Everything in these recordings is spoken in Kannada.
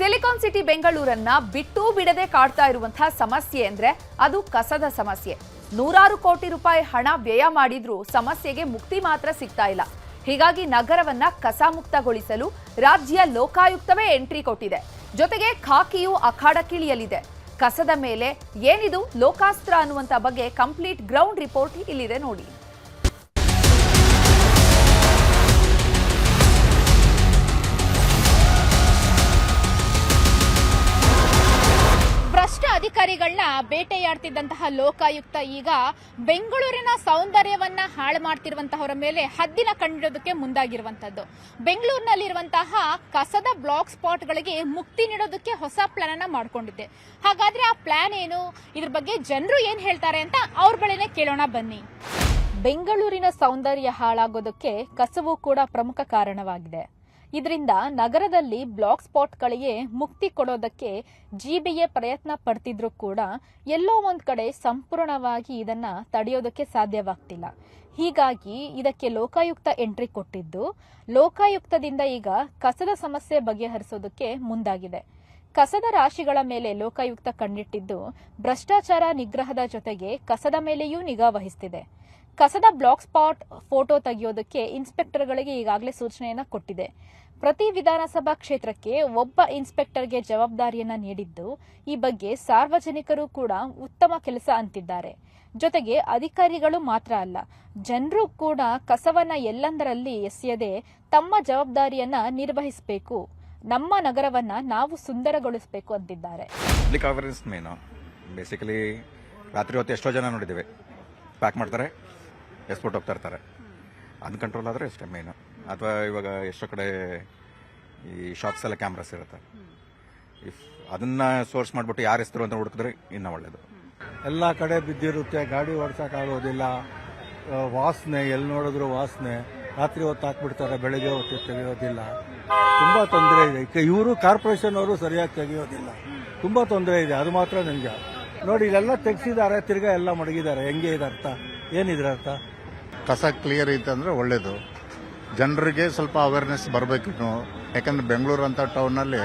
ಸಿಲಿಕಾನ್ ಸಿಟಿ ಬೆಂಗಳೂರನ್ನ ಬಿಟ್ಟು ಬಿಡದೆ ಕಾಡ್ತಾ ಇರುವಂತಹ ಸಮಸ್ಯೆ ಅಂದ್ರೆ ಅದು ಕಸದ ಸಮಸ್ಯೆ. ನೂರಾರು ಕೋಟಿ ರೂಪಾಯಿ ಹಣ ವ್ಯಯ ಮಾಡಿದ್ರೂ ಸಮಸ್ಯೆಗೆ ಮುಕ್ತಿ ಮಾತ್ರ ಸಿಗ್ತಾ ಇಲ್ಲ. ಹೀಗಾಗಿ ನಗರವನ್ನ ಕಸ ಮುಕ್ತಗೊಳಿಸಲು ರಾಜ್ಯ ಲೋಕಾಯುಕ್ತವೇ ಎಂಟ್ರಿ ಕೊಟ್ಟಿದೆ. ಜೊತೆಗೆ ಖಾಕಿಯು ಅಖಾಡಕ್ಕಿಳಿಯಲಿದೆ. ಕಸದ ಮೇಲೆ ಏನಿದು ಲೋಕಾಸ್ತ್ರ ಅನ್ನುವಂತ ಬಗ್ಗೆ ಕಂಪ್ಲೀಟ್ ಗ್ರೌಂಡ್ ರಿಪೋರ್ಟ್ ಇಲ್ಲಿದೆ ನೋಡಿ. ಭ್ರಷ್ಟ ಅಧಿಕಾರಿಗಳನ್ನ ಬೇಟೆಯಾಡ್ತಿದ್ದಂತಹ ಲೋಕಾಯುಕ್ತ ಈಗ ಬೆಂಗಳೂರಿನ ಸೌಂದರ್ಯವನ್ನ ಹಾಳು ಮಾಡ್ತಿರುವಂತಹವರ ಮೇಲೆ ಹದ್ದಿನ ಕಂಡಿಡೋದಕ್ಕೆ ಮುಂದಾಗಿರುವಂತದ್ದು. ಬೆಂಗಳೂರಿನಲ್ಲಿರುವಂತಹ ಕಸದ ಬ್ಲಾಕ್ ಸ್ಪಾಟ್ಗಳಿಗೆ ಮುಕ್ತಿ ನೀಡೋದಕ್ಕೆ ಹೊಸ ಪ್ಲಾನ್ ಅನ್ನ ಮಾಡ್ಕೊಂಡಿದೆ. ಹಾಗಾದ್ರೆ ಆ ಪ್ಲಾನ್ ಏನು, ಇದ್ರ ಬಗ್ಗೆ ಜನರು ಏನ್ ಹೇಳ್ತಾರೆ ಅಂತ ಅವ್ರ ಬಳಿನೇ ಕೇಳೋಣ ಬನ್ನಿ. ಬೆಂಗಳೂರಿನ ಸೌಂದರ್ಯ ಹಾಳಾಗೋದಕ್ಕೆ ಕಸವು ಕೂಡ ಪ್ರಮುಖ ಕಾರಣವಾಗಿದೆ. ಇದರಿಂದ ನಗರದಲ್ಲಿ ಬ್ಲಾಕ್ ಸ್ಪಾಟ್ಗಳಿಗೆ ಮುಕ್ತಿ ಕೊಡೋದಕ್ಕೆ ಜಿಬಿಎ ಪ್ರಯತ್ನ ಪಡ್ತಿದ್ರು ಕೂಡ ಎಲ್ಲೋ ಒಂದ್ ಕಡೆ ಸಂಪೂರ್ಣವಾಗಿ ಇದನ್ನ ತಡೆಯೋದಕ್ಕೆ ಸಾಧ್ಯವಾಗ್ತಿಲ್ಲ. ಹೀಗಾಗಿ ಇದಕ್ಕೆ ಲೋಕಾಯುಕ್ತ ಎಂಟ್ರಿ ಕೊಟ್ಟಿದ್ದು, ಲೋಕಾಯುಕ್ತದಿಂದ ಈಗ ಕಸದ ಸಮಸ್ಯೆ ಬಗೆಹರಿಸೋದಕ್ಕೆ ಮುಂದಾಗಿದೆ. ಕಸದ ರಾಶಿಗಳ ಮೇಲೆ ಲೋಕಾಯುಕ್ತ ಕಣ್ಣಿಟ್ಟಿದ್ದು ಭ್ರಷ್ಟಾಚಾರ ನಿಗ್ರಹದ ಜೊತೆಗೆ ಕಸದ ಮೇಲೆಯೂ ನಿಗಾ ವಹಿಸುತ್ತಿದೆ. ಕಸದ ಬ್ಲಾಕ್ ಸ್ಪಾಟ್ ಫೋಟೋ ತೆಗೆಯೋದಕ್ಕೆ ಇನ್ಸ್ಪೆಕ್ಟರ್ಗಳಿಗೆ ಈಗಾಗಲೇ ಸೂಚನೆಯನ್ನ ಕೊಟ್ಟಿದೆ. ಪ್ರತಿ ವಿಧಾನಸಭಾ ಕ್ಷೇತ್ರಕ್ಕೆ ಒಬ್ಬ ಇನ್ಸ್ಪೆಕ್ಟರ್ಗೆ ಜವಾಬ್ದಾರಿಯನ್ನ ನೀಡಿದ್ದು, ಈ ಬಗ್ಗೆ ಸಾರ್ವಜನಿಕರು ಕೂಡ ಉತ್ತಮ ಕೆಲಸ ಅಂತಿದ್ದಾರೆ. ಜೊತೆಗೆ ಅಧಿಕಾರಿಗಳು ಮಾತ್ರ ಅಲ್ಲ, ಜನರು ಕೂಡ ಕಸವನ್ನ ಎಲ್ಲಂದರಲ್ಲಿ ಎಸೆಯದೆ ತಮ್ಮ ಜವಾಬ್ದಾರಿಯನ್ನ ನಿರ್ವಹಿಸಬೇಕು, ನಮ್ಮ ನಗರವನ್ನ ನಾವು ಸುಂದರಗೊಳಿಸಬೇಕು ಅಂತಿದ್ದಾರೆ. ಬೇಸಿಕಲಿ ರಾತ್ರಿ ಹೊತ್ತು ಎಷ್ಟೋ ಜನ ನೋಡಿದ್ದೇವೆ, ಪ್ಯಾಕ್ ಮಾಡ್ತಾರೆ, ಎಸ್ಪೋರ್ಟ್ ಹೋಗ್ತಾ ಇರ್ತಾರೆ. ಅನ್ಕಂಟ್ರೋಲ್ ಆದರೆ ಅಷ್ಟೇ ಮೇನು. ಅಥವಾ ಇವಾಗ ಎಷ್ಟೋ ಕಡೆ ಈ ಶಾಪ್ಸ್ ಎಲ್ಲ ಕ್ಯಾಮ್ರಾಸ್ ಇರುತ್ತೆ, ಇಫ್ ಅದನ್ನ ಸೋರ್ಸ್ ಮಾಡಿಬಿಟ್ಟು ಯಾರು ಹೆಸರು ಅಂತ ಹುಡುಕಿದ್ರೆ ಇನ್ನೂ ಒಳ್ಳೇದು. ಎಲ್ಲ ಕಡೆ ಬಿದ್ದಿರುತ್ತೆ, ಗಾಡಿ ಓಡಿಸೋಕ್ಕಾಗೋದಿಲ್ಲ, ವಾಸನೆ ಎಲ್ಲಿ ನೋಡಿದ್ರು ವಾಸನೆ. ರಾತ್ರಿ ಹೊತ್ತು ಹಾಕ್ಬಿಡ್ತಾರೆ, ಬೆಳಗ್ಗೆ ಹೊತ್ತು ತೆಗೆಯೋದಿಲ್ಲ. ತುಂಬ ತೊಂದರೆ ಇದೆ. ಇವರು ಕಾರ್ಪೊರೇಷನ್ ಅವರು ಸರಿಯಾಗಿ ತೆಗೆಯೋದಿಲ್ಲ, ತುಂಬ ತೊಂದರೆ ಇದೆ. ಅದು ಮಾತ್ರ ನಿಜ. ನೋಡಿ, ಇಲ್ಲೆಲ್ಲ ತೆಗೆಸಿದ್ದಾರೆ, ತಿರ್ಗಾ ಎಲ್ಲ ಮಡಗಿದ್ದಾರೆ. ಹೆಂಗೆ ಇದೆ ಅರ್ಥ? ಏನಿದ್ರ ಅರ್ಥ? ಕಸ ಕ್ಲಿಯರ್ ಇತ್ತಂದ್ರೆ ಒಳ್ಳೇದು. ಜನರಿಗೆ ಸ್ವಲ್ಪ ಅವೇರ್ನೆಸ್ ಬರಬೇಕು. ಯಾಕಂದ್ರೆ ಬೆಂಗಳೂರು ಅಂತ ಟೌನಲ್ಲಿ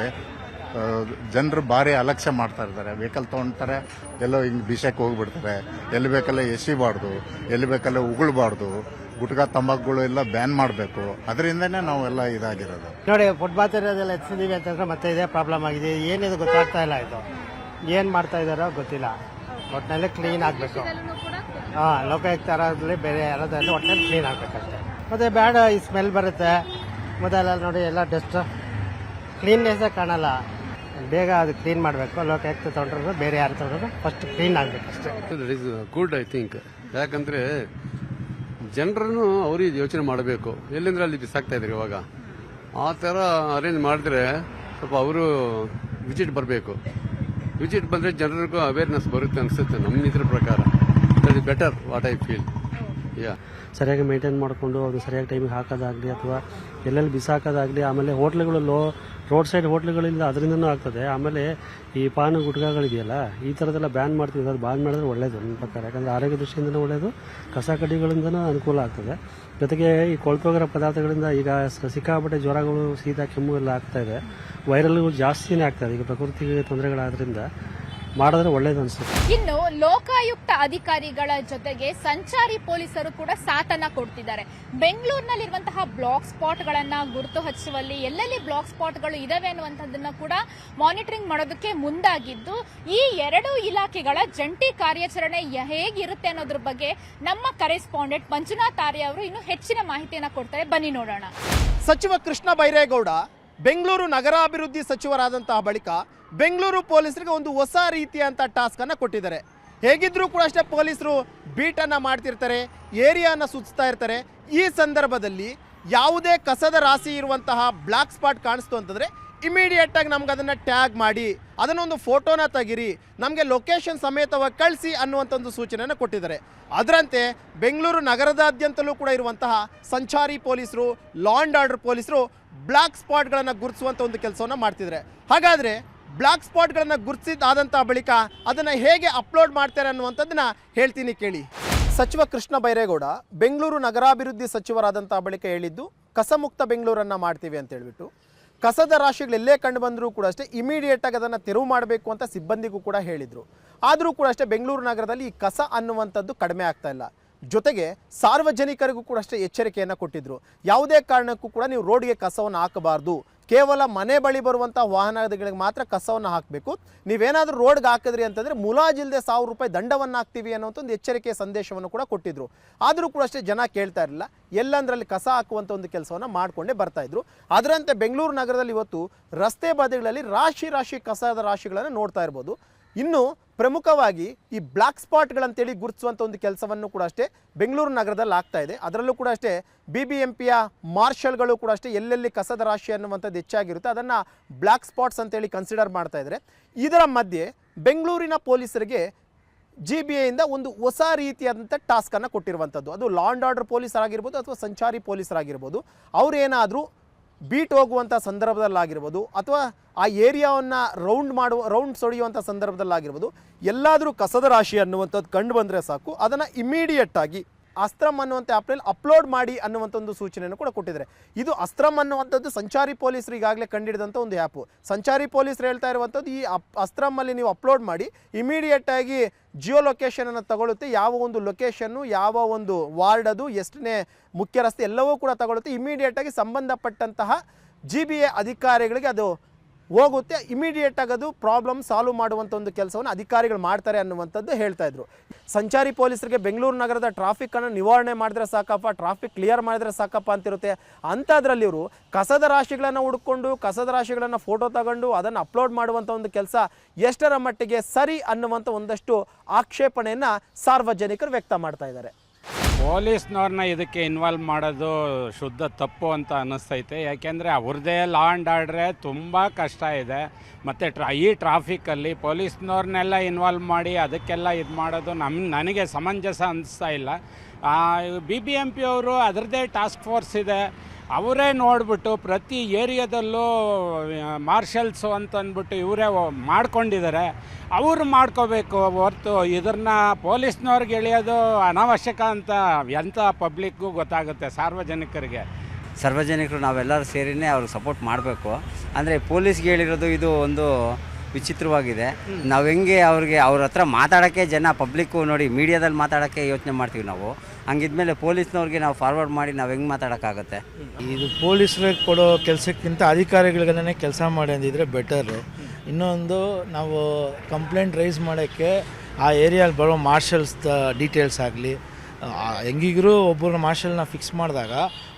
ಜನರು ಭಾರಿ ಅಲಕ್ಷ್ಯ ಮಾಡ್ತಾ ಇರ್ತಾರೆ. ವೆಹಿಕಲ್ ತೊಗೊಳ್ತಾರೆ, ಎಲ್ಲೋ ಹಿಂಗೆ ಬಿಷಕ್ಕೆ ಹೋಗ್ಬಿಡ್ತಾರೆ. ಎಲ್ಲಿ ಬೇಕಲ್ಲ ಎಸಿಬಾರ್ದು, ಎಲ್ಲಿ ಬೇಕಲ್ಲ ಉಗುಳಬಾರ್ದು. ಗುಟ್ಕಾ ತಂಬಾಕುಗಳು ಎಲ್ಲ ಬ್ಯಾನ್ ಮಾಡಬೇಕು. ಅದರಿಂದನೇ ನಾವೆಲ್ಲ ಇದಾಗಿರೋದು. ನೋಡಿ, ಫುಟ್ಪಾತ್ ಇರೋದೆಲ್ಲ ಎತ್ಸಿದೀವಿ ಅಂತಂದ್ರೆ ಮತ್ತೆ ಇದೇ ಪ್ರಾಬ್ಲಮ್ ಆಗಿದೆ. ಏನಿದು ಗೊತ್ತಾಗ್ತಾ ಇಲ್ಲ. ಇದು ಏನ್ ಮಾಡ್ತಾ ಇದಾರೋ ಗೊತ್ತಿಲ್ಲ. ಒಟ್ಟಿನಲ್ಲಿ ಕ್ಲೀನ್ ಆಗಬೇಕು. ಲೋಕಾಯುಕ್ತ ಯಾರಾಗಲಿ ಬೇರೆ ಯಾರಾದ್ರೂ ಒಟ್ಟಿನಲ್ಲಿ ಕ್ಲೀನ್ ಆಗಬೇಕಷ್ಟೇ. ಮತ್ತೆ ಬ್ಯಾಡ ಈ ಸ್ಮೆಲ್ ಬರುತ್ತೆ. ಮೊದಲೆಲ್ಲ ನೋಡಿ ಎಲ್ಲ ಡಸ್ಟ್ ಕ್ಲೀನ್ನೆಸ್ಸೇ ಕಾಣಲ್ಲ. ಬೇಗ ಅದು ಕ್ಲೀನ್ ಮಾಡಬೇಕು. ಲೋಕಾಯುಕ್ತ ತಗೊಂಡ್ರು ಬೇರೆ ಯಾರು ತಗೊಂಡ್ರು ಫಸ್ಟ್ ಕ್ಲೀನ್ ಆಗಬೇಕಷ್ಟೇ. That is good I think. ಯಾಕಂದ್ರೆ ಜನರನ್ನು ಅವ್ರಿಗೆ ಯೋಚನೆ ಮಾಡಬೇಕು. ಎಲ್ಲಿಂದ್ರೆ ಅಲ್ಲಿ ಬಿಸಾಕ್ತಾ ಇದ್ರು. ಇವಾಗ ಆ ಥರ ಅರೇಂಜ್ ಮಾಡಿದ್ರೆ ಸ್ವಲ್ಪ ಅವರು ವಿಸಿಟ್ ಬರಬೇಕು. ವಿಸಿಟ್ ಬಂದರೆ ಜನರಿಗೂ ಅವೇರ್ನೆಸ್ ಬರುತ್ತೆ ಅನಿಸುತ್ತೆ ನಮ್ಮ ಇದ್ರ ಪ್ರಕಾರ. That is better what I feel. ಸರಿಯಾಗಿ ಮೇಂಟೈನ್ ಮಾಡಿಕೊಂಡು ಅದು ಸರಿಯಾಗಿ ಟೈಮಿಗೆ ಹಾಕೋದಾಗಲಿ ಅಥವಾ ಎಲ್ಲೆಲ್ಲಿ ಬಿಸಾಕೋದಾಗಲಿ. ಆಮೇಲೆ ಹೋಟ್ಲುಗಳು ರೋಡ್ ಸೈಡ್ ಹೋಟ್ಲುಗಳಿಂದ ಅದರಿಂದನೂ ಆಗ್ತದೆ. ಆಮೇಲೆ ಈ ಪಾನು ಗುಟ್ಕಾಗಳಿದೆಯಲ್ಲ, ಈ ಥರದ್ದೆಲ್ಲ ಬ್ಯಾನ್ ಮಾಡ್ತೀವಿ. ಅದು ಬ್ಯಾನ್ ಮಾಡಿದ್ರೆ ಒಳ್ಳೇದು ನನ್ನ ಪ್ರಕಾರ. ಯಾಕಂದರೆ ಆರೋಗ್ಯ ದೃಷ್ಟಿಯಿಂದನೂ ಒಳ್ಳೇದು, ಕಸ ಕಡ್ಡಿಗಳಿಂದನೂ ಅನುಕೂಲ ಆಗ್ತದೆ. ಜೊತೆಗೆ ಈ ಕೊಳ್ತೋಗಿರೋ ಪದಾರ್ಥಗಳಿಂದ ಈಗ ಸಿಕ್ಕಾಪಟ್ಟೆ ಜ್ವರಗಳು, ಶೀತ, ಕೆಮ್ಮು ಎಲ್ಲ ಆಗ್ತಾ ಇದೆ. ವೈರಲ್ಗಳು ಜಾಸ್ತಿನೇ ಆಗ್ತದೆ. ಈಗ ಪ್ರಕೃತಿಗೆ ತೊಂದರೆಗಳಾದ್ರಿಂದ ಮಾಡಿದ್ರೆ ಒಳ್ಳೇದು ಅನ್ಸುತ್ತೆ. ಇನ್ನು ಲೋಕಾಯುಕ್ತ ಅಧಿಕಾರಿಗಳ ಜೊತೆಗೆ ಸಂಚಾರಿ ಪೊಲೀಸರು ಕೂಡ ಸಾಥನ್ನ ಕೊಡ್ತಿದ್ದಾರೆ. ಬೆಂಗಳೂರಿನಲ್ಲಿರುವಂತಹ ಬ್ಲಾಕ್ ಸ್ಪಾಟ್ಗಳನ್ನ ಗುರುತು ಹಚ್ಚುವಲ್ಲಿ, ಎಲ್ಲೆಲ್ಲಿ ಬ್ಲಾಕ್ ಸ್ಪಾಟ್ಗಳು ಇದಾವೆ ಅನ್ನುವಂಥದ್ದನ್ನ ಕೂಡ ಮಾನಿಟರಿಂಗ್ ಮಾಡೋದಕ್ಕೆ ಮುಂದಾಗಿದ್ದು, ಈ ಎರಡೂ ಇಲಾಖೆಗಳ ಜಂಟಿ ಕಾರ್ಯಾಚರಣೆ ಹೇಗಿರುತ್ತೆ ಅನ್ನೋದ್ರ ಬಗ್ಗೆ ನಮ್ಮ ಕರೆಸ್ಪಾಂಡೆಂಟ್ ಮಂಜುನಾಥ್ ಆರ್ಯ ಅವರು ಇನ್ನು ಹೆಚ್ಚಿನ ಮಾಹಿತಿಯನ್ನ ಕೊಡ್ತಾರೆ. ಬನ್ನಿ ನೋಡೋಣ. ಸಚಿವ ಕೃಷ್ಣ ಬೈರೇಗೌಡ ಬೆಂಗಳೂರು ನಗರಾಭಿವೃದ್ಧಿ ಸಚಿವರಾದಂತಹ ಬಳಿಕ ಬೆಂಗಳೂರು ಪೊಲೀಸರಿಗೆ ಒಂದು ಹೊಸ ರೀತಿಯಂತ ಟಾಸ್ಕ್ ಅನ್ನು ಕೊಟ್ಟಿದ್ದಾರೆ. ಹೇಗಿದ್ರೂ ಕೂಡ ಅಷ್ಟೇ ಪೊಲೀಸರು ಬೀಟನ್ನು ಮಾಡ್ತಿರ್ತಾರೆ, ಏರಿಯಾನ ಸುತ್ತಾ ಇರ್ತಾರೆ. ಈ ಸಂದರ್ಭದಲ್ಲಿ ಯಾವುದೇ ಕಸದ ರಾಶಿ ಇರುವಂತಹ ಬ್ಲಾಕ್ ಸ್ಪಾಟ್ ಕಾಣಿಸ್ತು ಅಂತಂದರೆ ಇಮಿಡಿಯೇಟ್ ಆಗಿ ನಮ್ಗೆ ಅದನ್ನು ಟ್ಯಾಗ್ ಮಾಡಿ ಅದನ್ನೊಂದು ಫೋಟೋನ ತೆಗಿರಿ, ನಮಗೆ ಲೊಕೇಶನ್ ಸಮೇತವಾಗಿ ಕಳಿಸಿ ಅನ್ನುವಂಥ ಒಂದು ಸೂಚನೆಯನ್ನು ಕೊಟ್ಟಿದ್ದಾರೆ. ಅದರಂತೆ ಬೆಂಗಳೂರು ನಗರದಾದ್ಯಂತಲೂ ಕೂಡ ಇರುವಂತಹ ಸಂಚಾರಿ ಪೊಲೀಸರು, ಲಾ ಆ್ಯಂಡ್ ಆರ್ಡರ್ ಪೊಲೀಸರು ಬ್ಲಾಕ್ ಸ್ಪಾಟ್ಗಳನ್ನು ಗುರುತಿಸುವಂಥ ಒಂದು ಕೆಲಸವನ್ನು ಮಾಡ್ತಿದ್ದಾರೆ. ಹಾಗಾದರೆ ಬ್ಲಾಕ್ ಸ್ಪಾಟ್ಗಳನ್ನು ಗುರುತಿಸಿದಾದಂಥ ಬಳಿಕ ಅದನ್ನು ಹೇಗೆ ಅಪ್ಲೋಡ್ ಮಾಡ್ತಾರೆ ಅನ್ನುವಂಥದ್ದನ್ನ ಹೇಳ್ತೀನಿ ಕೇಳಿ. ಸಚಿವ ಕೃಷ್ಣ ಬೈರೇಗೌಡ ಬೆಂಗಳೂರು ನಗರಾಭಿವೃದ್ಧಿ ಸಚಿವರಾದಂಥ ಬಳಿಕ ಹೇಳಿದ್ದು ಕಸಮುಕ್ತ ಬೆಂಗಳೂರನ್ನು ಮಾಡ್ತೀವಿ ಅಂತ ಹೇಳ್ಬಿಟ್ಟು ಕಸದ ರಾಶಿಗಳು ಎಲ್ಲೇ ಕಂಡು ಬಂದರೂ ಕೂಡ ಅಷ್ಟೇ ಇಮಿಡಿಯೇಟ್ ಆಗಿ ಅದನ್ನು ತೆರವು ಮಾಡಬೇಕು ಅಂತ ಸಿಬ್ಬಂದಿಗೂ ಕೂಡ ಹೇಳಿದರು. ಆದರೂ ಕೂಡ ಅಷ್ಟೇ ಬೆಂಗಳೂರು ನಗರದಲ್ಲಿ ಈ ಕಸ ಅನ್ನುವಂಥದ್ದು ಕಡಿಮೆ ಆಗ್ತಾ ಇಲ್ಲ. ಜೊತೆಗೆ ಸಾರ್ವಜನಿಕರಿಗೂ ಕೂಡ ಅಷ್ಟೇ ಎಚ್ಚರಿಕೆಯನ್ನು ಕೊಟ್ಟಿದ್ರು. ಯಾವುದೇ ಕಾರಣಕ್ಕೂ ಕೂಡ ನೀವು ರೋಡ್ಗೆ ಕಸವನ್ನು ಹಾಕಬಾರ್ದು, ಕೇವಲ ಮನೆ ಬಳಿ ಬರುವಂಥ ವಾಹನಗಳಿಗೆ ಮಾತ್ರ ಕಸವನ್ನು ಹಾಕಬೇಕು. ನೀವೇನಾದರೂ ರೋಡ್ಗೆ ಹಾಕಿದ್ರಿ ಅಂತಂದರೆ ಮುಲಾಜಿಲ್ಲದೆ ₹1000 ದಂಡವನ್ನು ಹಾಕ್ತೀವಿ ಅನ್ನೋಂಥ ಒಂದು ಎಚ್ಚರಿಕೆಯ ಸಂದೇಶವನ್ನು ಕೂಡ ಕೊಟ್ಟಿದ್ರು. ಆದರೂ ಕೂಡ ಅಷ್ಟೇ ಜನ ಕೇಳ್ತಾ ಇರಲಿಲ್ಲ. ಎಲ್ಲಂದ್ರಲ್ಲಿ ಕಸ ಹಾಕುವಂಥ ಒಂದು ಕೆಲಸವನ್ನು ಮಾಡಿಕೊಂಡೇ ಬರ್ತಾಯಿದ್ರು. ಅದರಂತೆ ಬೆಂಗಳೂರು ನಗರದಲ್ಲಿ ಇವತ್ತು ರಸ್ತೆ ಬದಿಗಳಲ್ಲಿ ರಾಶಿ ಕಸದ ರಾಶಿಗಳನ್ನು ನೋಡ್ತಾ ಇರ್ಬೋದು. ಇನ್ನು ಪ್ರಮುಖವಾಗಿ ಈ ಬ್ಲ್ಯಾಕ್ ಸ್ಪಾಟ್ಗಳಂತೇಳಿ ಗುರುತಿಸುವಂಥ ಒಂದು ಕೆಲಸವನ್ನು ಕೂಡ ಅಷ್ಟೇ ಬೆಂಗಳೂರು ನಗರದಲ್ಲಿ ಆಗ್ತಾ ಇದೆ. ಅದರಲ್ಲೂ ಕೂಡ ಅಷ್ಟೇ BBMPಯ ಮಾರ್ಷಲ್ಗಳು ಕೂಡ ಅಷ್ಟೇ ಎಲ್ಲೆಲ್ಲಿ ಕಸದ ರಾಶಿ ಅನ್ನುವಂಥದ್ದು ಹೆಚ್ಚಾಗಿರುತ್ತೆ ಅದನ್ನು ಬ್ಲ್ಯಾಕ್ ಸ್ಪಾಟ್ಸ್ ಅಂತೇಳಿ ಕನ್ಸಿಡರ್ ಮಾಡ್ತಾ ಇದ್ದಾರೆ. ಇದರ ಮಧ್ಯೆ ಬೆಂಗಳೂರಿನ ಪೊಲೀಸರಿಗೆ GBAಯಿಂದ ಒಂದು ಹೊಸ ರೀತಿಯಾದಂಥ ಟಾಸ್ಕನ್ನು ಕೊಟ್ಟಿರುವಂಥದ್ದು. ಅದು ಲಾ ಆ್ಯಂಡ್ ಆರ್ಡರ್ ಪೊಲೀಸರಾಗಿರ್ಬೋದು ಅಥವಾ ಸಂಚಾರಿ ಪೊಲೀಸರಾಗಿರ್ಬೋದು. ಅವರೇನಾದರೂ ಬೀಟ್ ಹೋಗುವಂಥ ಸಂದರ್ಭದಲ್ಲಾಗಿರ್ಬೋದು ಅಥವಾ ಆ ಏರಿಯಾವನ್ನು ರೌಂಡ್ಸ್ ಹೊಡೆಯುವಂಥ ಸಂದರ್ಭದಲ್ಲಾಗಿರ್ಬೋದು, ಎಲ್ಲಾದರೂ ಕಸದ ರಾಶಿ ಅನ್ನುವಂಥದ್ದು ಕಂಡು ಬಂದರೆ ಸಾಕು, ಅದನ್ನು ಇಮಿಡಿಯೇಟಾಗಿ ಅಸ್ತ್ರಮ್ ಅನ್ನುವಂಥ ಆ್ಯಪ್ನಲ್ಲಿ ಅಪ್ಲೋಡ್ ಮಾಡಿ ಅನ್ನುವಂಥ ಒಂದು ಸೂಚನೆಯನ್ನು ಕೂಡ ಕೊಟ್ಟಿದ್ದಾರೆ. ಇದು ಅಸ್ತ್ರಮ್ ಅನ್ನುವಂಥದ್ದು ಸಂಚಾರಿ ಪೊಲೀಸರು ಈಗಾಗಲೇ ಕಂಡಿಡಿದಂಥ ಒಂದು ಆ್ಯಪು. ಸಂಚಾರಿ ಪೊಲೀಸರು ಹೇಳ್ತಾ ಇರುವಂಥದ್ದು ಈ ಅಸ್ತ್ರಮಲ್ಲಿ ನೀವು ಅಪ್ಲೋಡ್ ಮಾಡಿ ಇಮಿಡಿಯೇಟಾಗಿ ಜಿಯೋ ಲೊಕೇಶನನ್ನು ತಗೊಳುತ್ತೆ. ಯಾವ ಒಂದು ಲೊಕೇಶನ್ನು, ಯಾವ ಒಂದು ವಾರ್ಡ್, ಅದು ಎಷ್ಟನೇ ಮುಖ್ಯ ರಸ್ತೆ ಎಲ್ಲವೂ ಕೂಡ ತಗೊಳುತ್ತೆ. ಇಮಿಡಿಯೇಟಾಗಿ ಸಂಬಂಧಪಟ್ಟಂತಹ GBA ಅಧಿಕಾರಿಗಳಿಗೆ ಅದು ಹೋಗುತ್ತೆ. ಇಮಿಡಿಯೇಟಾಗಿ ಅದು ಪ್ರಾಬ್ಲಮ್ ಸಾಲ್ವ್ ಮಾಡುವಂಥ ಒಂದು ಕೆಲಸವನ್ನು ಅಧಿಕಾರಿಗಳು ಮಾಡ್ತಾರೆ ಅನ್ನುವಂಥದ್ದು ಹೇಳ್ತಾ ಇದ್ರು. ಸಂಚಾರಿ ಪೊಲೀಸರಿಗೆ ಬೆಂಗಳೂರು ನಗರದ ಟ್ರಾಫಿಕ್ಕನ್ನು ನಿವಾರಣೆ ಮಾಡಿದ್ರೆ ಸಾಕಪ್ಪ, ಟ್ರಾಫಿಕ್ ಕ್ಲಿಯರ್ ಮಾಡಿದ್ರೆ ಸಾಕಪ್ಪ ಅಂತಿರುತ್ತೆ. ಅಂಥದ್ರಲ್ಲಿ ಇವರು ಕಸದ ರಾಶಿಗಳನ್ನು ಹುಡ್ಕೊಂಡು ಕಸದ ರಾಶಿಗಳನ್ನು ಫೋಟೋ ತಗೊಂಡು ಅದನ್ನು ಅಪ್ಲೋಡ್ ಮಾಡುವಂಥ ಒಂದು ಕೆಲಸ ಎಷ್ಟರ ಮಟ್ಟಿಗೆ ಸರಿ ಅನ್ನುವಂಥ ಒಂದಷ್ಟು ಆಕ್ಷೇಪಣೆಯನ್ನು ಸಾರ್ವಜನಿಕರು ವ್ಯಕ್ತ ಮಾಡ್ತಾ ಇದ್ದಾರೆ. ಪೊಲೀಸ್ನವ್ರನ್ನ ಇದಕ್ಕೆ ಇನ್ವಾಲ್ವ್ ಮಾಡೋದು ಶುದ್ಧ ತಪ್ಪು ಅಂತ ಅನ್ನಿಸ್ತೈತೆ. ಯಾಕೆಂದರೆ ಅವ್ರದ್ದೇ ಲಾ ಆ್ಯಂಡ್ ಆರ್ಡ್ರೇ ತುಂಬ ಕಷ್ಟ ಇದೆ. ಮತ್ತು ಈ ಟ್ರಾಫಿಕ್ಕಲ್ಲಿ ಪೊಲೀಸ್ನವ್ರನ್ನೆಲ್ಲ ಇನ್ವಾಲ್ವ್ ಮಾಡಿ ಅದಕ್ಕೆಲ್ಲ ಇದು ಮಾಡೋದು ನನಗೆ ಸಮಂಜಸ ಅನ್ನಿಸ್ತಾ ಇಲ್ಲ. BBMP ಅವರು ಅದರದ್ದೇ ಟಾಸ್ಕ್ ಫೋರ್ಸ್ ಇದೆ, ಅವರೇ ನೋಡಿಬಿಟ್ಟು ಪ್ರತಿ ಏರಿಯಾದಲ್ಲೂ ಮಾರ್ಷಲ್ಸು ಅಂತಂದ್ಬಿಟ್ಟು ಇವರೇ ಮಾಡ್ಕೊಂಡಿದ್ದಾರೆ. ಅವರು ಮಾಡ್ಕೋಬೇಕು ಹೊರ್ತು ಇದನ್ನ ಪೊಲೀಸ್ನವ್ರಿಗೆ ಎಳೆಯೋದು ಅನಾವಶ್ಯಕ ಅಂತ ಎಂಥ ಪಬ್ಲಿಕ್ಗೂ ಗೊತ್ತಾಗುತ್ತೆ, ಸಾರ್ವಜನಿಕರು ನಾವೆಲ್ಲರೂ ಸೇರಿನೇ ಅವ್ರಿಗೆ ಸಪೋರ್ಟ್ ಮಾಡಬೇಕು. ಅಂದರೆ ಪೊಲೀಸ್ಗೆ ಹೇಳಿರೋದು ಇದು ಒಂದು ವಿಚಿತ್ರವಾಗಿದೆ. ನಾವು ಹೆಂಗೆ ಅವ್ರ ಹತ್ರ ಮಾತಾಡೋಕ್ಕೆ ಜನ ಪಬ್ಲಿಕ್ಕು ನೋಡಿ ಮೀಡಿಯಾದಲ್ಲಿ ಮಾತಾಡೋಕ್ಕೆ ಯೋಚನೆ ಮಾಡ್ತೀವಿ ನಾವು. ಹಂಗಿದ್ಮೇಲೆ ಪೊಲೀಸ್ನವ್ರಿಗೆ ನಾವು ಫಾರ್ವರ್ಡ್ ಮಾಡಿ ನಾವು ಹೆಂಗೆ ಮಾತಾಡೋಕ್ಕಾಗತ್ತೆ? ಇದು ಪೊಲೀಸರಿಗೆ ಕೊಡೋ ಕೆಲಸಕ್ಕಿಂತ ಅಧಿಕಾರಿಗಳಿಗೇ ಕೆಲಸ ಮಾಡಿ ಅಂದಿದ್ರೆ ಬೆಟರು. ಇನ್ನೊಂದು ನಾವು ಕಂಪ್ಲೇಂಟ್ ರೈಸ್ ಮಾಡೋಕ್ಕೆ ಆ ಏರಿಯಲ್ಲಿ ಬರೋ ಮಾರ್ಷಲ್ಸ್ ಡೀಟೇಲ್ಸ್ ಆಗಲಿ, ಹೆಂಗಿದ್ರು ಒಬ್ಬರು ಮಾರ್ಷಲ್ನ ಫಿಕ್ಸ್ ಮಾಡಿದಾಗ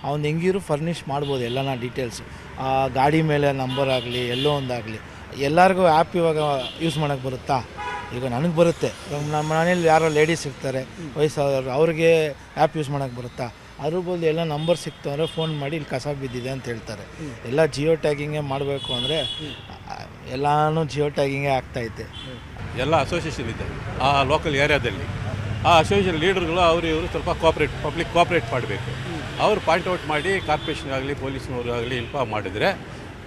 ಅವ್ನು ಹೆಂಗಿದ್ರು ಫರ್ನಿಷ್ ಮಾಡ್ಬೋದು ಎಲ್ಲನ ಡೀಟೇಲ್ಸ್. ಗಾಡಿ ಮೇಲೆ ನಂಬರ್ ಆಗಲಿ ಎಲ್ಲೋ ಒಂದಾಗಲಿ. ಎಲ್ಲರಿಗೂ ಆ್ಯಪ್ ಇವಾಗ ಯೂಸ್ ಮಾಡೋಕ್ಕೆ ಬರುತ್ತಾ? ಈಗ ನನಗೆ ಬರುತ್ತೆ. ನಮ್ಮ ಮನೇಲಿ ಯಾರೋ ಲೇಡೀಸ್ ಇರ್ತಾರೆ ವಯಸ್ಸಾದವರು, ಅವ್ರಿಗೆ ಆ್ಯಪ್ ಯೂಸ್ ಮಾಡೋಕ್ಕೆ ಬರುತ್ತಾ? ಅದ್ರ ಬದಲು ಎಲ್ಲ ನಂಬರ್ ಸಿಕ್ತಂದರೆ ಫೋನ್ ಮಾಡಿ ಇಲ್ಲಿ ಕಸ ಬಿದ್ದಿದೆ ಅಂತ ಹೇಳ್ತಾರೆ. ಎಲ್ಲ ಜಿಯೋ ಟ್ಯಾಗಿಂಗೇ ಮಾಡಬೇಕು ಅಂದರೆ ಎಲ್ಲನೂ ಜಿಯೋ ಟ್ಯಾಗಿಂಗೇ ಆಗ್ತಾಯಿದೆ. ಎಲ್ಲ ಅಸೋಸಿಯೇಷನ್ ಇದೆ ಆ ಲೋಕಲ್ ಏರಿಯಾದಲ್ಲಿ. ಆ ಅಸೋಸಿಯೇಷನ್ ಲೀಡರ್ಗಳು ಇವರು ಸ್ವಲ್ಪ ಪಬ್ಲಿಕ್ ಕೋಆಪ್ರೇಟ್ ಮಾಡಬೇಕು. ಅವರು ಪಾಯಿಂಟ್ ಔಟ್ ಮಾಡಿ ಕಾರ್ಪೊರೇಷನ್ಗಾಗಲಿ ಪೊಲೀಸ್ನವ್ರಿಗಾಗಲಿ ಇನ್ಫಾರ್ಮ್ ಮಾಡಿದರೆ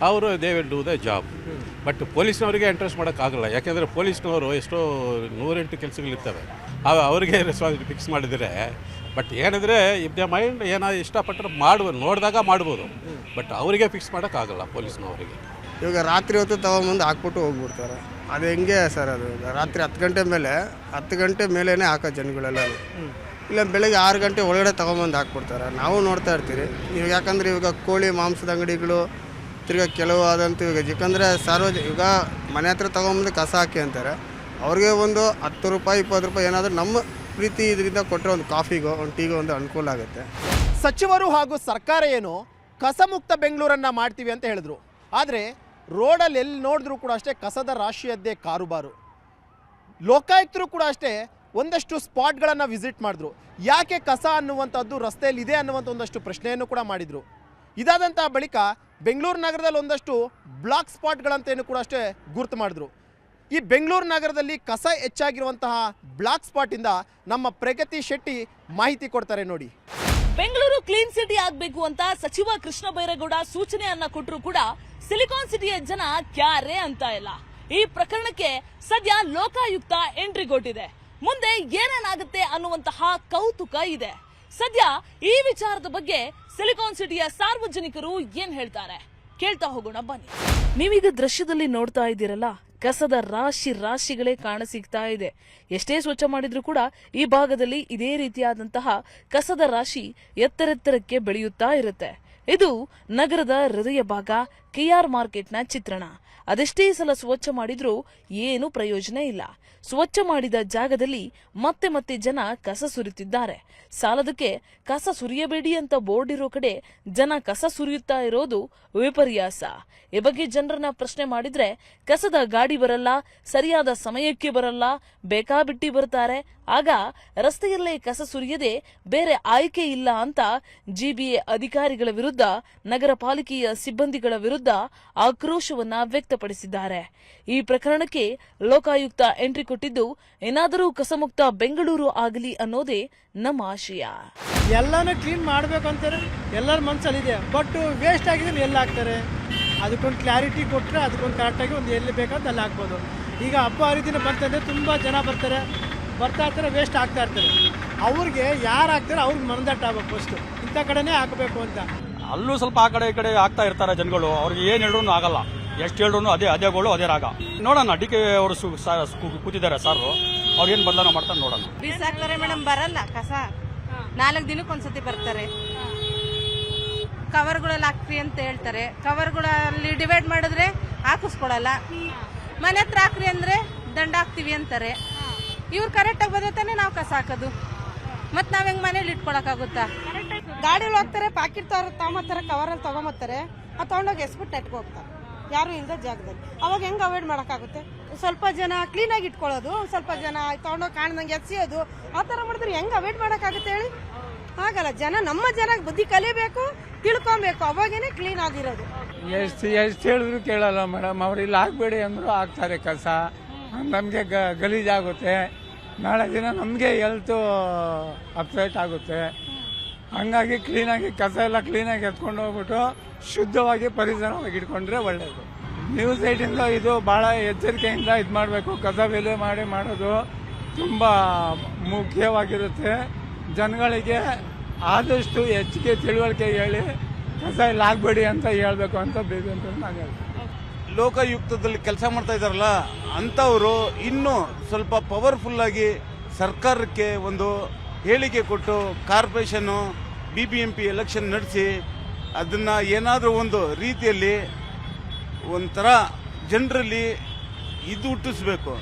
ಅವರು they will do the job. But ಪೊಲೀಸ್ನವರಿಗೆ ಇಂಟ್ರೆಸ್ಟ್ ಮಾಡೋಕ್ಕಾಗಲ್ಲ. ಯಾಕೆಂದರೆ ಪೊಲೀಸ್ನವರು ಎಷ್ಟೋ 108 ಕೆಲಸಗಳಿರ್ತವೆ, ಅವರಿಗೆ ರೆಸ್ಪಾನ್ಸಿಬಿಲಿಟಿ ಫಿಕ್ಸ್ ಮಾಡಿದರೆ. ಬಟ್ ಏನಿದ್ರೆ ಇಫ್ ದ ಮೈಂಡ್ ಏನಾದ್ರು ಇಷ್ಟಪಟ್ಟರೆ ನೋಡಿದಾಗ ಮಾಡ್ಬೋದು. ಬಟ್ ಅವರಿಗೆ ಫಿಕ್ಸ್ ಮಾಡೋಕ್ಕಾಗಲ್ಲ ಪೊಲೀಸ್ನವರಿಗೆ. ಇವಾಗ ರಾತ್ರಿ ಹೊತ್ತು ತೊಗೊಂಬಂದು ಹಾಕ್ಬಿಟ್ಟು ಹೋಗ್ಬಿಡ್ತಾರೆ. ಅದು ಹೆಂಗೆ ಸರ್? ಅದು ರಾತ್ರಿ 10 ಗಂಟೆ ಮೇಲೇ ಹಾಕೋ ಜನಗಳೆಲ್ಲ. ಇಲ್ಲ ಬೆಳಗ್ಗೆ 6 ಗಂಟೆ ಒಳಗಡೆ ತೊಗೊಂಬಂದು ಹಾಕ್ಬಿಡ್ತಾರೆ. ನಾವು ನೋಡ್ತಾ ಇರ್ತೀವಿ ಇವಾಗ. ಯಾಕಂದರೆ ಇವಾಗ ಕೋಳಿ ಮಾಂಸದ ಅಂಗಡಿಗಳು ತಿರ್ಗಿ ಕೆಲವು ಆದಂಥ ಇವಾಗ ಯಾಕಂದರೆ ಈಗ ಮನೆ ಹತ್ರ ತೊಗೊಂಬಂದು ಕಸ ಹಾಕಿ ಅಂತಾರೆ. ಅವ್ರಿಗೆ ಒಂದು ₹10 ₹20 ಏನಾದರೂ ನಮ್ಮ ಪ್ರೀತಿ ಇದರಿಂದ ಕೊಟ್ಟರೆ ಒಂದು ಕಾಫಿಗೋ ಒಂದು ಟೀಗೋ ಒಂದು ಅನುಕೂಲ ಆಗುತ್ತೆ. ಸಚಿವರು ಹಾಗೂ ಸರ್ಕಾರ ಏನು ಕಸಮುಕ್ತ ಬೆಂಗಳೂರನ್ನು ಮಾಡ್ತೀವಿ ಅಂತ ಹೇಳಿದ್ರು. ಆದರೆ ರೋಡಲ್ಲಿ ಎಲ್ಲಿ ನೋಡಿದ್ರೂ ಕೂಡ ಅಷ್ಟೇ ಕಸದ ರಾಶಿಯದ್ದೇ ಕಾರುಬಾರು. ಲೋಕಾಯುಕ್ತರು ಕೂಡ ಅಷ್ಟೇ ಒಂದಷ್ಟು ಸ್ಪಾಟ್ಗಳನ್ನು ವಿಸಿಟ್ ಮಾಡಿದ್ರು. ಯಾಕೆ ಕಸ ಅನ್ನುವಂಥದ್ದು ರಸ್ತೆಯಲ್ಲಿ ಇದೆ ಅನ್ನುವಂಥ ಒಂದಷ್ಟು ಪ್ರಶ್ನೆಯನ್ನು ಕೂಡ ಮಾಡಿದರು. ಇದಾದಂಥ ಬಳಿಕ ಬೆಂಗಳೂರು ನಗರದಲ್ಲಿ ಒಂದಷ್ಟು ಬ್ಲಾಕ್ ಸ್ಪಾಟ್ಗಳಂತೇನು ಕೂಡ ಅಷ್ಟೇ ಗುರುತು ಮಾಡಿದ್ರು. ಈ ಬೆಂಗಳೂರು ನಗರದಲ್ಲಿ ಕಸ ಹೆಚ್ಚಾಗಿರುವಂತಹ ಬ್ಲಾಕ್ ಸ್ಪಾಟಿಂದ ನಮ್ಮ ಪ್ರಗತಿ ಶೆಟ್ಟಿ ಮಾಹಿತಿ ಕೊಡ್ತಾರೆ ನೋಡಿ. ಬೆಂಗಳೂರು ಕ್ಲೀನ್ ಸಿಟಿ ಆಗಬೇಕು ಅಂತ ಸಚಿವ ಕೃಷ್ಣ ಬೈರೇಗೌಡ ಸೂಚನೆಯನ್ನ ಕೊಟ್ಟರು ಕೂಡ ಸಿಲಿಕಾನ್ ಸಿಟಿಯ ಜನ ಕ್ಯಾರೆ ಅಂತ ಇಲ್ಲ. ಈ ಪ್ರಕರಣಕ್ಕೆ ಸದ್ಯ ಲೋಕಾಯುಕ್ತ ಎಂಟ್ರಿ ಕೊಟ್ಟಿದೆ. ಮುಂದೆ ಏನೇನಾಗುತ್ತೆ ಅನ್ನುವಂತಹ ಕೌತುಕ ಇದೆ. ಸದ್ಯ ಈ ವಿಚಾರದ ಬಗ್ಗೆ ಸಿಲಿಕಾನ್ ಸಿಟಿಯ ಸಾರ್ವಜನಿಕರು ಏನ್ ಹೇಳ್ತಾರೆ ಕೇಳ್ತಾ ಹೋಗೋಣ ಬನ್ನಿ. ನೀವೀಗ ದೃಶ್ಯದಲ್ಲಿ ನೋಡ್ತಾ ಇದ್ದೀರಲ್ಲ, ಕಸದ ರಾಶಿಗಳೇ ಕಾಣಸಿಗ್ತಾ ಇದೆ. ಎಷ್ಟೇ ಸ್ವಚ್ಛ ಮಾಡಿದ್ರೂ ಕೂಡ ಈ ಭಾಗದಲ್ಲಿ ಇದೇ ರೀತಿಯಾದಂತಹ ಕಸದ ರಾಶಿ ಎತ್ತರೆತ್ತರಕ್ಕೆ ಬೆಳೆಯುತ್ತಾ ಇರುತ್ತೆ. ಇದು ನಗರದ ಹೃದಯ ಭಾಗ ಕೆಆರ್ ಮಾರ್ಕೆಟ್ನ ಚಿತ್ರಣ. ಅದೆಷ್ಟೇ ಸಲ ಸ್ವಚ್ಛ ಮಾಡಿದ್ರೂ ಏನು ಪ್ರಯೋಜನ ಇಲ್ಲ. ಸ್ವಚ್ಛ ಮಾಡಿದ ಜಾಗದಲ್ಲಿ ಮತ್ತೆ ಮತ್ತೆ ಜನ ಕಸ ಸುರಿಯುತ್ತಿದ್ದಾರೆ. ಸಾಲದಕ್ಕೆ ಕಸ ಸುರಿಯಬೇಡಿ ಅಂತ ಬೋರ್ಡ್ ಇರೋ ಕಡೆ ಜನ ಕಸ ಸುರಿಯುತ್ತಾ ಇರೋದು ವಿಪರ್ಯಾಸ. ಈ ಬಗ್ಗೆ ಜನರನ್ನ ಪ್ರಶ್ನೆ ಮಾಡಿದ್ರೆ ಕಸದ ಗಾಡಿ ಬರಲ್ಲ, ಸರಿಯಾದ ಸಮಯಕ್ಕೆ ಬರಲ್ಲ, ಬೇಕಾಬಿಟ್ಟಿ ಬರ್ತಾರೆ, ಆಗ ರಸ್ತೆಯಲ್ಲೇ ಕಸ ಸುರಿಯದೆ ಬೇರೆ ಆಯ್ಕೆ ಇಲ್ಲ ಅಂತ ಜಿಬಿಎ ಅಧಿಕಾರಿಗಳ ವಿರುದ್ಧ, ನಗರ ಪಾಲಿಕೆಯ ಸಿಬ್ಬಂದಿಗಳ ವಿರುದ್ಧ ಆಕ್ರೋಶವನ್ನ ವ್ಯಕ್ತಪಡಿಸಿದ್ದಾರೆ. ಈ ಪ್ರಕರಣಕ್ಕೆ ಲೋಕಾಯುಕ್ತ ಎಂಟ್ರಿ ಕೊಟ್ಟಿದ್ದು ಏನಾದರೂ ಕಸಮುಕ್ತ ಬೆಂಗಳೂರು ಆಗಲಿ ಅನ್ನೋದೇ ನಮ್ಮ ಆಶಯ. ಎಲ್ಲಾನು ಕ್ಲೀನ್ ಮಾಡಬೇಕು ಅಂತಾರೆ, ಎಲ್ಲರ ಮನಸ್ಸಲ್ಲಿದೆ. ಬಟ್ ವೇಸ್ಟ್ ಆಗಿದ್ರೆ ಎಲ್ಲಿ ಹಾಕ್ತಾರೆ? ಅದಕ್ಕೊಂದು ಕ್ಲಾರಿಟಿ ಕೊಟ್ಟರೆ ಅದಕ್ಕೊಂದು ಕರೆಕ್ಟಾಗಿ ಒಂದು ಎಲ್ಲಿ ಬೇಕಂತ ಅಲ್ಲಿ ಹಾಕ್ಬೋದು. ಈಗ ಹಬ್ಬ ಹರಿದಿನ ಬಂತಂದರೆ ತುಂಬ ಜನ ಬರ್ತಾ ಇರ್ತಾರೆ, ವೇಸ್ಟ್ ಆಗ್ತಾ ಇರ್ತಾರೆ. ಅವ್ರಿಗೆ ಯಾರು ಹಾಕ್ತಾರೆ ಅವ್ರಿಗೆ ಮನದಟ್ಟು ಆಗ್ಬೇಕು, ಫಸ್ಟು ಇಂಥ ಕಡೆನೇ ಹಾಕಬೇಕು ಅಂತ. ಅಲ್ಲೂ ಸ್ವಲ್ಪ ಆ ಕಡೆ ಈ ಕಡೆ ಆಗ್ತಾ ಇರ್ತಾರೆ ಜನಗಳು. ಅವ್ರಿಗೆ ಏನು ಹೇಳಿದ್ರು ಆಗಲ್ಲ, ಎಷ್ಟು ಹೇಳಿದ್ರು ಅದೇ ಗೋಳು ಅದೇ ರಾಗ. ನೋಡೋಣ, ಡಿ ಕೆ ಅವರು ಕೂತಿದ್ದಾರೆ ಸರ್, ಅವ್ರು ಏನು ಬದಲಾವಣೆ ಮಾಡ್ತಾರೆ ನೋಡೋಣ. ಬೀಸಾಕ್ತಾರೆ ಮೇಡಮ್, ಬರಲ್ಲ ಕಸ. 4 ದಿನಕ್ಕೊಂದ್ಸತಿ ಬರ್ತಾರೆ. ಕವರ್ಗಳಲ್ಲಿ ಹಾಕ್ರಿ ಅಂತ ಹೇಳ್ತಾರೆ. ಕವರ್ಗಳಲ್ಲಿ ಡಿವೈಡ್ ಮಾಡಿದ್ರೆ ಹಾಕಿಸ್ಕೊಡಲ್ಲ. ಮನೆ ಹತ್ರ ಹಾಕ್ರಿ ಅಂದ್ರೆ ದಂಡ ಹಾಕ್ತಿವಿ ಅಂತಾರೆ. ಇವ್ರು ಕರೆಕ್ಟಾಗಿ ಬಂದತಾನೆ ನಾವು ಕಸ ಹಾಕೋದು. ಮತ್ತೆ ನಾವ್ ಹೆಂಗ್ ಮನೇಲಿ ಇಟ್ಕೊಳಕಾಗುತ್ತಾ? ಗಾಡಿಯಲ್ಲಿ ಹೋಗ್ತಾರೆ, ಪಾಕಿಟ್ ತಗೊಂಬತ್ತಾರೆ, ಕವರಲ್ಲಿ ತಗೊಂಬತ್ತಾರೆ, ಅದು ತಗೊಂಡೋಗಿ ಎಸ್ಬಿಟ್ಟು ನೆಟ್ಕೋಗ್ತಾರೆ ಯಾರು ಇಲ್ಲದ ಜಾಗದಲ್ಲಿ. ಅವಾಗ ಹೆಂಗ್ ಅವಾಯ್ಡ್ ಮಾಡೋಕ್ಕಾಗುತ್ತೆ? ಸ್ವಲ್ಪ ಜನ ಕ್ಲೀನಾಗಿ ಇಟ್ಕೊಳ್ಳೋದು, ಸ್ವಲ್ಪ ಜನ ತಗೊಂಡೋಗಿ ಕಾಣ್ದಂಗೆ ಎಸೆಯೋದು, ಆ ಥರ ಮಾಡಿದ್ರೆ ಹೆಂಗ್ ಅವಾಯ್ಡ್ ಮಾಡೋಕ್ಕಾಗುತ್ತೆ ಹೇಳಿ? ಆಗಲ್ಲ. ನಮ್ಮ ಜನಕ್ಕೆ ಬುದ್ಧಿ ಕಲಿಬೇಕು, ತಿಳ್ಕೊಬೇಕು, ಅವಾಗೇನೆ ಕ್ಲೀನ್ ಆಗಿರೋದು. ಎಷ್ಟು ಹೇಳಿದ್ರು ಕೇಳಲ್ಲ ಮೇಡಮ್. ಅವ್ರು ಇಲ್ಲಿ ಹಾಕ್ಬೇಡಿ ಅಂದ್ರು ಹಾಕ್ತಾರೆ ಕಸ. ನಮಗೆ ಗಲೀಜಾಗುತ್ತೆ. ನಾಳೆ ದಿನ ನಮಗೆ ಹೆಲ್ತು ಅಪ್ಸೆಟ್ ಆಗುತ್ತೆ. ಹಂಗಾಗಿ ಕ್ಲೀನಾಗಿ ಕಸ ಎಲ್ಲ ಕ್ಲೀನಾಗಿ ಎತ್ಕೊಂಡು ಹೋಗ್ಬಿಟ್ಟು ಶುದ್ಧವಾಗಿ ಪರಿಸರವಾಗಿ ಇಟ್ಕೊಂಡ್ರೆ ಒಳ್ಳೆಯದು. ನ್ಯೂಸ್ 8ಇಂದ ಇದು ಭಾಳ ಎಚ್ಚರಿಕೆಯಿಂದ ಇದು ಮಾಡಬೇಕು. ಕಸ ವಿಲೆ ಮಾಡೋದು ತುಂಬ ಮುಖ್ಯವಾಗಿರುತ್ತೆ. ಜನಗಳಿಗೆ ಆದಷ್ಟು ಹೆಚ್ಚಿಗೆ ತಿಳುವಳಿಕೆ ಹೇಳಿ ಕಸ ಇಲ್ಲಿ ಹಾಕ್ಬೇಡಿ ಅಂತ ಹೇಳ್ಬೇಕು ಅಂತ ಬೇಕು ಅಂತ ನಾನು ಹೇಳ್ತೀನಿ. ಲೋಕಾಯುಕ್ತದಲ್ಲಿ ಕೆಲಸ ಮಾಡ್ತಾ ಇದ್ದಾರಲ್ಲ ಅಂಥವರು ಇನ್ನೂ ಸ್ವಲ್ಪ ಪವರ್ಫುಲ್ ಆಗಿ ಸರ್ಕಾರಕ್ಕೆ ಒಂದು ಹೇಳಿಕೆ ಕೊಟ್ಟು ಕಾರ್ಪೊರೇಷನ್ನು BBMP ಎಲೆಕ್ಷನ್ ನಡೆಸಿ ಅದನ್ನು ಏನಾದರೂ ಒಂದು ರೀತಿಯಲ್ಲಿ ಒಂಥರ ಜನರಲ್ಲಿ ಇದು ಹುಟ್ಟಿಸ್ಬೇಕು,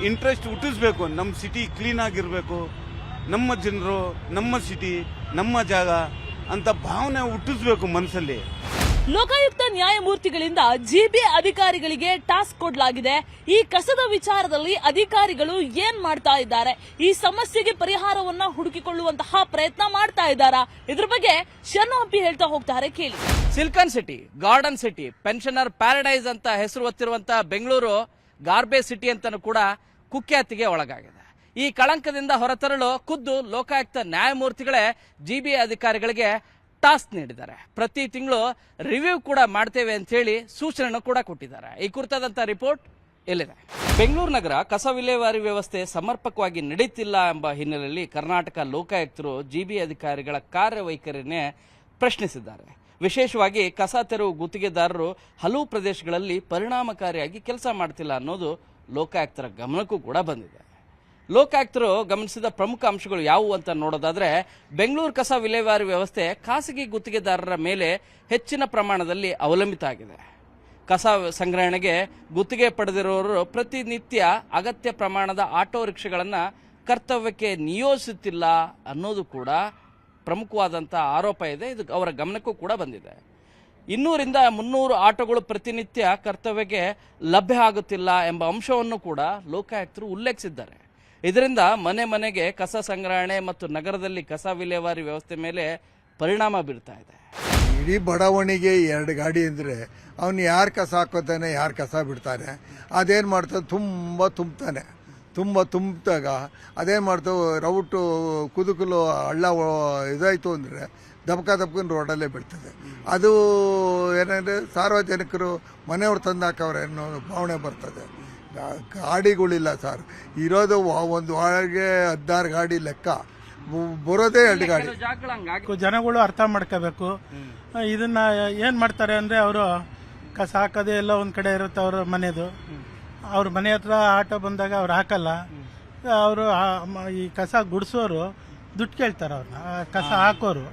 ಇಂಟ್ರೆಸ್ಟ್ ಹುಟ್ಟಿಸ್ಬೇಕು. ನಮ್ಮ ಸಿಟಿ ಕ್ಲೀನ್ ಆಗಿರಬೇಕು, ನಮ್ಮ ಜನರು, ನಮ್ಮ ಸಿಟಿ, ನಮ್ಮ ಜಾಗ ಅಂತ ಭಾವನೆ ಹುಟ್ಟಿಸ್ಬೇಕು ಮನಸ್ಸಲ್ಲಿ. ಲೋಕಾಯುಕ್ತ ನ್ಯಾಯಮೂರ್ತಿಗಳಿಂದ ಜಿಬಿಎ ಅಧಿಕಾರಿಗಳಿಗೆ ಟಾಸ್ಕ್ ಕೊಡಲಾಗಿದೆ. ಈ ಕಸದ ವಿಚಾರದಲ್ಲಿ ಅಧಿಕಾರಿಗಳು ಏನ್ ಮಾಡ್ತಾ ಇದ್ದಾರೆ, ಈ ಸಮಸ್ಯೆಗೆ ಪರಿಹಾರವನ್ನ ಹುಡುಕಿಕೊಳ್ಳುವಂತಹ ಪ್ರಯತ್ನ ಮಾಡ್ತಾ ಇದ್ದಾರಾ? ಇದ್ರ ಬಗ್ಗೆ ಶರ್ನಹಪ್ಪಿ ಹೇಳ್ತಾ ಹೋಗ್ತಾರೆ, ಕೇಳಿ. Silicon city, garden city, pensioner paradise ಅಂತ ಹೆಸರು ಹೊತ್ತಿರುವಂತಹ ಬೆಂಗಳೂರು ಗಾರ್ಬೇಜ್ ಸಿಟಿ ಅಂತಾನೂ ಕೂಡ ಕುಖ್ಯಾತಿಗೆ ಒಳಗಾಗಿದೆ. ಈ ಕಳಂಕದಿಂದ ಹೊರತರಲು ಖುದ್ದು ಲೋಕಾಯುಕ್ತ ನ್ಯಾಯಮೂರ್ತಿಗಳೇ ಜಿಬಿಎ ಅಧಿಕಾರಿಗಳಿಗೆ ಟಾಸ್ಕ್ ನೀಡಿದ್ದಾರೆ. ಪ್ರತಿ ತಿಂಗಳು ರಿವ್ಯೂ ಕೂಡ ಮಾಡ್ತೇವೆ ಅಂತ ಹೇಳಿ ಸೂಚನೆ ಕೂಡ ಕೊಟ್ಟಿದ್ದಾರೆ. ಈ ಕುರಿತಾದಂತ ರಿಪೋರ್ಟ್ ಎಲ್ಲಿದೆ? ಬೆಂಗಳೂರು ನಗರ ಕಸ ವಿಲೇವಾರಿ ವ್ಯವಸ್ಥೆ ಸಮರ್ಪಕವಾಗಿ ನಡೀತಿಲ್ಲ ಎಂಬ ಹಿನ್ನೆಲೆಯಲ್ಲಿ ಕರ್ನಾಟಕ ಲೋಕಾಯುಕ್ತರು ಜಿಬಿಎ ಅಧಿಕಾರಿಗಳ ಕಾರ್ಯವೈಖರಿಯನ್ನೇ ಪ್ರಶ್ನಿಸಿದ್ದಾರೆ. ವಿಶೇಷವಾಗಿ ಕಸ ತೆರವು ಗುತ್ತಿಗೆದಾರರು ಹಲವು ಪ್ರದೇಶಗಳಲ್ಲಿ ಪರಿಣಾಮಕಾರಿಯಾಗಿ ಕೆಲಸ ಮಾಡ್ತಿಲ್ಲ ಅನ್ನೋದು ಲೋಕಾಯುಕ್ತರ ಗಮನಕ್ಕೂ ಕೂಡ ಬಂದಿದೆ. ಲೋಕಾಯುಕ್ತರು ಗಮನಿಸಿದ ಪ್ರಮುಖ ಅಂಶಗಳು ಯಾವುವು ಅಂತ ನೋಡೋದಾದ್ರೆ, ಬೆಂಗಳೂರು ಕಸ ವಿಲೇವಾರಿ ವ್ಯವಸ್ಥೆ ಖಾಸಗಿ ಗುತ್ತಿಗೆದಾರರ ಮೇಲೆ ಹೆಚ್ಚಿನ ಪ್ರಮಾಣದಲ್ಲಿ ಅವಲಂಬಿತ ಆಗಿದೆ. ಕಸ ಸಂಗ್ರಹಣೆಗೆ ಗುತ್ತಿಗೆ ಪಡೆದಿರುವವರು ಪ್ರತಿನಿತ್ಯ ಅಗತ್ಯ ಪ್ರಮಾಣದ ಆಟೋ ರಿಕ್ಷಾಗಳನ್ನು ಕರ್ತವ್ಯಕ್ಕೆ ನಿಯೋಜಿಸುತ್ತಿಲ್ಲ ಅನ್ನೋದು ಕೂಡ ಪ್ರಮುಖವಾದಂಥ ಆರೋಪ ಇದೆ. ಇದು ಅವರ ಗಮನಕ್ಕೂ ಕೂಡ ಬಂದಿದೆ. 200ರಿಂದ 300 ಆಟೋಗಳು ಪ್ರತಿನಿತ್ಯ ಕರ್ತವ್ಯಕ್ಕೆ ಲಭ್ಯ ಆಗುತ್ತಿಲ್ಲ ಎಂಬ ಅಂಶವನ್ನು ಕೂಡ ಲೋಕಾಯುಕ್ತರು ಉಲ್ಲೇಖಿಸಿದ್ದಾರೆ. ಇದರಿಂದ ಮನೆ ಮನೆಗೆ ಕಸ ಸಂಗ್ರಹಣೆ ಮತ್ತು ನಗರದಲ್ಲಿ ಕಸ ವಿಲೇವಾರಿ ವ್ಯವಸ್ಥೆ ಮೇಲೆ ಪರಿಣಾಮ ಬೀರ್ತಾ ಇದೆ. ಇಡೀ ಬಡಾವಣೆಗೆ 2 ಗಾಡಿ ಅಂದರೆ ಅವನು ಯಾರು ಕಸ ಹಾಕೋತಾನೆ, ಯಾರು ಕಸ ಬಿಡ್ತಾನೆ, ಅದೇನು ಮಾಡ್ತಾನೆ, ತುಂಬ ತುಂಬಿದಾಗ ಅದೇನು ಮಾಡ್ತಾವೆ, ರೌಟು ಕುದುಕಲು ಹಳ್ಳ ಇದಾಯಿತು ಅಂದರೆ ದಬ್ಕೊಂಡು ರೋಡಲ್ಲೇ ಬೀಳ್ತದೆ. ಅದು ಏನಂದರೆ ಸಾರ್ವಜನಿಕರು ಮನೆಯವ್ರು ತಂದು ಹಾಕವ್ರೆ ಅನ್ನೋ ಭಾವನೆ ಬರ್ತದೆ. ಗಾಡಿಗಳಿಲ್ಲ ಸರ್, ಇರೋದು ಒಂದು ವಾರಕ್ಕೆ 16 ಗಾಡಿ ಲೆಕ್ಕ. ಬರೋದೇ 2 ಗಾಡಿ. ಜನಗಳು ಅರ್ಥ ಮಾಡ್ಕೋಬೇಕು. ಇದನ್ನ ಏನು ಮಾಡ್ತಾರೆ ಅಂದರೆ ಅವರು ಕಸ ಹಾಕೋದೇ ಎಲ್ಲ ಒಂದು ಕಡೆ ಇರುತ್ತೆ ಅವ್ರ ಮನೆದು. ಅವ್ರ ಮನೆ ಹತ್ರ ಆಟೋ ಬಂದಾಗ ಅವ್ರು ಹಾಕಲ್ಲ. ಅವರು ಈ ಕಸ ಗುಡಿಸೋರು ದುಡ್ಡು ಕೇಳ್ತಾರೆ ಅವ್ರನ್ನ. ಕಸ ಹಾಕೋರು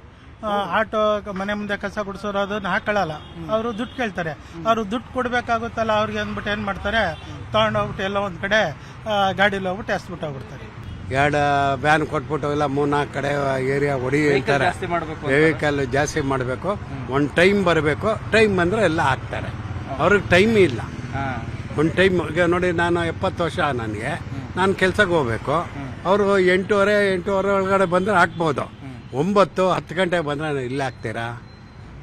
ಆಟೋ ಮನೆ ಮುಂದೆ ಕಸ ಗುಡಿಸೋರು ಅದನ್ನು ಹಾಕೊಳ್ಳಲ್ಲ. ಅವರು ದುಡ್ಡು ಕೇಳ್ತಾರೆ. ಅವರು ದುಡ್ಡು ಕೊಡಬೇಕಾಗುತ್ತಲ್ಲ ಅವ್ರಿಗೆ ಅಂದ್ಬಿಟ್ಟು ಏನು ಮಾಡ್ತಾರೆ, ತೊಗೊಂಡೋಗ್ಬಿಟ್ಟು ಎಲ್ಲ ಒಂದು ಕಡೆ ಗಾಡೀಲಿ ಹೋಗ್ಬಿಟ್ಟು ಎಸ್ಬಿಟ್ಟು ಹೋಗ್ಬಿಡ್ತಾರೆ. 2 ವ್ಯಾನ್ ಕೊಟ್ಬಿಟ್ಟು ಇಲ್ಲ 3-4 ಕಡೆ ಏರಿಯಾ ಹೊಡಿ ಹೇಳ್ತಾರೆ. ವೆಹಿಕಲ್ ಜಾಸ್ತಿ ಮಾಡಬೇಕು, ಒಂದು ಟೈಮ್ ಬರಬೇಕು. ಟೈಮ್ ಬಂದರೆ ಎಲ್ಲ ಹಾಕ್ತಾರೆ. ಅವ್ರಿಗೆ ಟೈಮ್ ಇಲ್ಲ. ಒಂದು ಟೈಮ್ ಈಗ ನೋಡಿ, ನಾನು 70 ವರ್ಷ, ನನಗೆ ನಾನು ಕೆಲ್ಸಕ್ಕೆ ಹೋಗ್ಬೇಕು. ಅವರು 8:30 ಒಳಗಡೆ ಬಂದರೆ ಹಾಕ್ಬೋದು. 9-10 ಗಂಟೆಗೆ ಬಂದರೆ ಇಲ್ಲ ಹಾಕ್ತೀರಾ?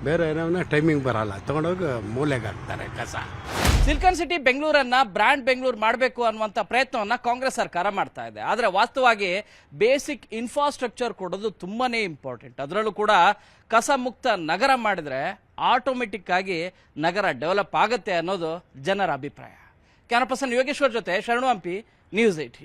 ಬೇರೆ ಏನೋ ಟೈಮಿಂಗ್ ಬರಲ್ಲ, ತಗೊಂಡೋಗಿ ಮೂಲೆಗೆ ಹಾಕ್ತಾರೆ ಕಸ. ಸಿಲಿಕಾನ್ ಸಿಟಿ ಬೆಂಗಳೂರನ್ನ ಬ್ರ್ಯಾಂಡ್ ಬೆಂಗಳೂರು ಮಾಡಬೇಕು ಅನ್ನುವಂಥ ಪ್ರಯತ್ನವನ್ನ ಕಾಂಗ್ರೆಸ್ ಸರ್ಕಾರ ಮಾಡ್ತಾ ಇದೆ. ಆದರೆ ವಾಸ್ತವವಾಗಿ ಬೇಸಿಕ್ ಇನ್ಫ್ರಾಸ್ಟ್ರಕ್ಚರ್ ಕೊಡೋದು ತುಂಬಾನೇ ಇಂಪಾರ್ಟೆಂಟ್. ಅದರಲ್ಲೂ ಕೂಡ ಕಸ ಮುಕ್ತ ನಗರ ಮಾಡಿದ್ರೆ ಆಟೋಮೆಟಿಕ್ ಆಗಿ ನಗರ ಡೆವಲಪ್ ಆಗುತ್ತೆ ಅನ್ನೋದು ಜನರ ಅಭಿಪ್ರಾಯ. ಕ್ಯಾಮರಾ ಪರ್ಸನ್ ಯೋಗೇಶ್ವರ್ ಜೊತೆ ಶರಣು ಹಂಪಿ, ನ್ಯೂಸ್ 18.